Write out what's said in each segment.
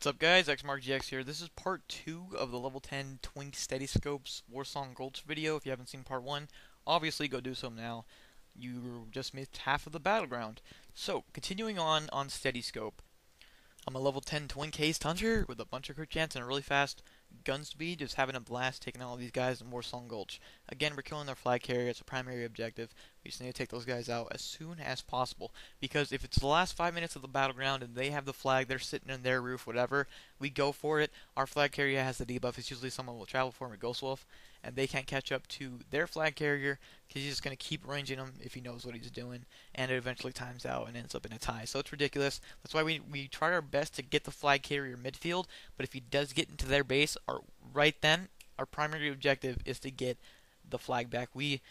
What's up guys, xMarcGx here. This is part 2 of the level 10 Twink Steadyscope's Warsong Gulch video. If you haven't seen part 1, obviously go do so now. You just missed half of the battleground. So, continuing on Steadyscope. I'm a level 10 Twink Haste hunter with a bunch of crit chance and a really fast gun speed, just having a blast taking all these guys in Warsong Gulch. Again, we're killing their flag carrier. It's a primary objective. We just need to take those guys out as soon as possible. Because if it's the last 5 minutes of the battleground and they have the flag, they're sitting in their roof, whatever, we go for it. Our flag carrier has the debuff. It's usually someone with travel form or Ghost Wolf, and they can't catch up to their flag carrier because he's just going to keep ranging them if he knows what he's doing, and it eventually times out and ends up in a tie. So it's ridiculous. That's why we try our best to get the flag carrier midfield, but if he does get into their base, right then, our primary objective is to get the flag back. We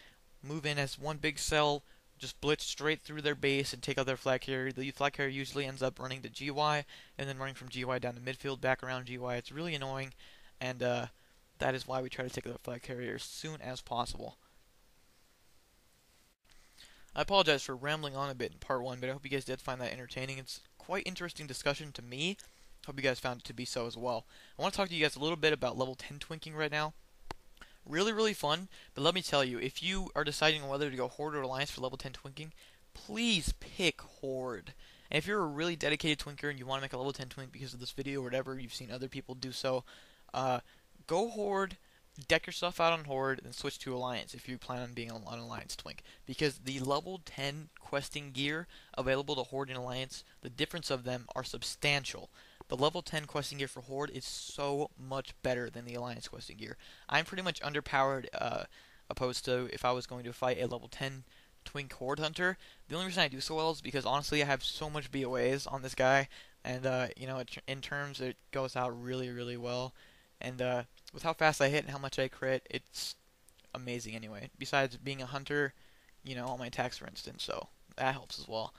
move in as one big cell, just blitz straight through their base and take out their flag carrier. The flag carrier usually ends up running to GY, and then running from GY down to midfield, back around GY. It's really annoying, and that is why we try to take out the flag carrier as soon as possible. I apologize for rambling on a bit in part 1, but I hope you guys did find that entertaining. It's quite interesting discussion to me. Hope you guys found it to be so as well. I want to talk to you guys a little bit about level 10 twinking right now. Really fun, but let me tell you, if you are deciding whether to go Horde or Alliance for level 10 twinking, please pick Horde. And if you're a really dedicated twinker and you want to make a level 10 twink because of this video or whatever, you've seen other people do so, go Horde, deck yourself out on Horde, and switch to Alliance if you plan on being an Alliance twink. Because the level 10 questing gear available to Horde and Alliance, the difference of them are substantial. The level 10 questing gear for Horde is so much better than the Alliance questing gear. I'm pretty much underpowered opposed to if I was going to fight a level 10 Twink Horde hunter. The only reason I do so well is because honestly I have so much BOAs on this guy, and you know, in terms it goes out really well. And with how fast I hit and how much I crit, it's amazing anyway. Besides being a hunter, you know, all my attacks for instance, so that helps as well.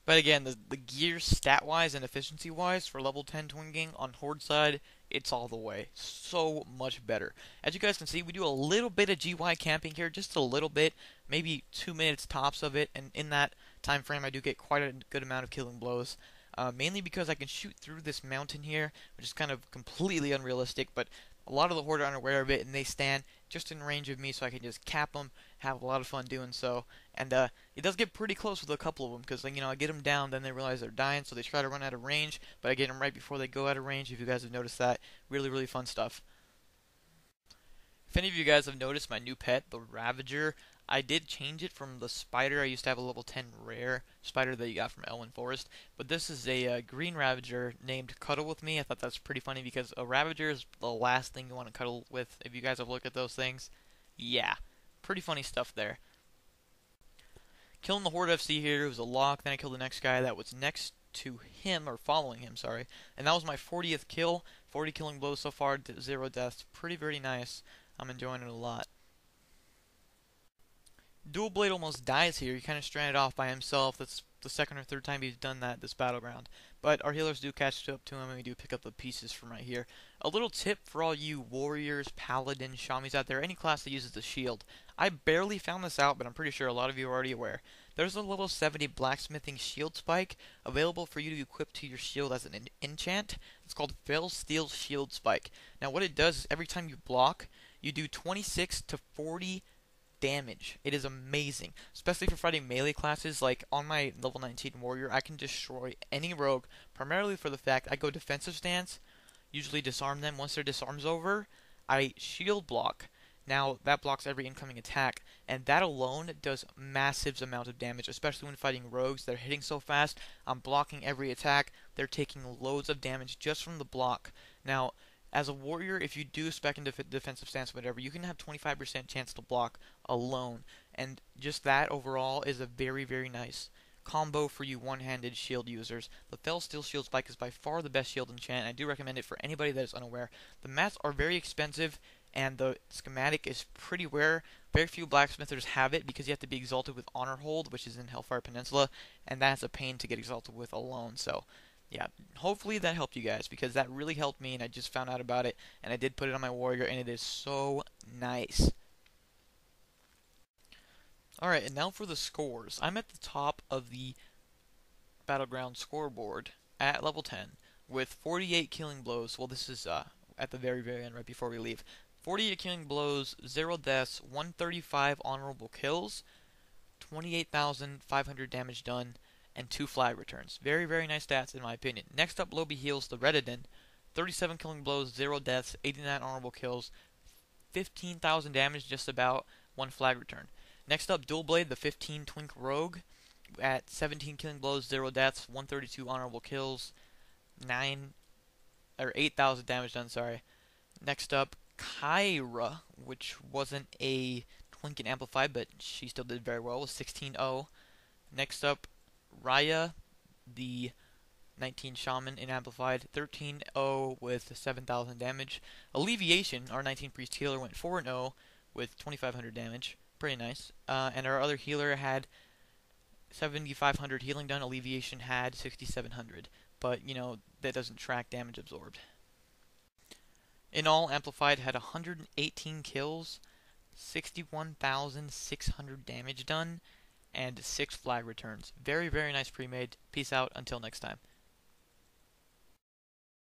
But again, the gear stat-wise and efficiency-wise for level 10 twinking on Horde side, it's all the way. So much better. As you guys can see, we do a little bit of GY camping here, just a little bit, maybe 2 minutes tops of it, and in that time frame I do get quite a good amount of killing blows. Mainly because I can shoot through this mountain here, which is kind of completely unrealistic, but a lot of the Horde are unaware of it, and they stand just in range of me, so I can just cap them, have a lot of fun doing so. And it does get pretty close with a couple of them, because you know, I get them down, then they realize they're dying, so they try to run out of range, but I get them right before they go out of range, if you guys have noticed that. Really fun stuff. If any of you guys have noticed my new pet, the Ravager, I did change it from the spider. I used to have a level 10 rare spider that you got from Elwyn Forest, but this is a green Ravager named Cuddle With Me. I thought that's pretty funny because a Ravager is the last thing you want to cuddle with. If you guys have looked at those things, yeah, pretty funny stuff there. Killing the Horde FC here was a lock. Then I killed the next guy that was next to him, or following him, sorry. And that was my 40th kill. 40 killing blows so far, 0 deaths. Very nice. I'm enjoying it a lot. Dual Blade almost dies here. He kind of stranded off by himself. That's the second or third time he's done that this battleground. But our healers do catch up to him, and we do pick up the pieces from right here. A little tip for all you warriors, paladins, shamis out there, any class that uses the shield. I barely found this out, but I'm pretty sure a lot of you are already aware. There's a level 70 blacksmithing shield spike available for you to equip to your shield as an enchant. It's called Fell Steel Shield Spike. Now what it does is every time you block, you do 26 to 40 damage. It is amazing, especially for fighting melee classes. Like on my level 19 warrior, I can destroy any rogue, primarily for the fact I go defensive stance, usually disarm them. Once their disarm's over, I shield block. Now that blocks every incoming attack, and that alone does massive amount of damage, especially when fighting rogues. They're hitting so fast, I'm blocking every attack, they're taking loads of damage just from the block. Now as a warrior, if you do spec into defensive stance or whatever, you can have 25% chance to block alone. And just that overall is a very nice combo for you one-handed shield users. The Fell Steel Shield Spike is by far the best shield enchant. I do recommend it for anybody that is unaware. The mats are very expensive, and the schematic is pretty rare. Very few blacksmithers have it because you have to be exalted with Honor Hold, which is in Hellfire Peninsula, and that's a pain to get exalted with alone. So yeah, hopefully that helped you guys, because that really helped me, and I just found out about it, and I did put it on my warrior, and it is so nice. Alright, and now for the scores. I'm at the top of the Battleground scoreboard, at level 10 with 48 killing blows. Well, this is at the very end, right before we leave. 48 killing blows, 0 deaths, 135 honorable kills, 28,500 damage done, and 2 flag returns. Very nice stats in my opinion. Next up, Lobby Heals, the Redidin. 37 killing blows, 0 deaths, 89 honorable kills, 15,000 damage just about, 1 flag return. Next up, Dual Blade, the 15 Twink Rogue. At 17 killing blows, 0 deaths, 132 honorable kills, 8,000 damage done, sorry. Next up, Kyra, which wasn't a Twinking Amplified, but she still did very well with 16-0. Next up, Raya, the 19 Shaman in Amplified, 13-0 with 7,000 damage. Alleviation, our 19 Priest Healer, went 4-0 with 2,500 damage. Pretty nice. And our other healer had 7,500 healing done. Alleviation had 6,700. But, you know, that doesn't track damage absorbed. In all, Amplified had 118 kills, 61,600 damage done, and 6 flag returns. Very nice pre-made. Peace out. Until next time.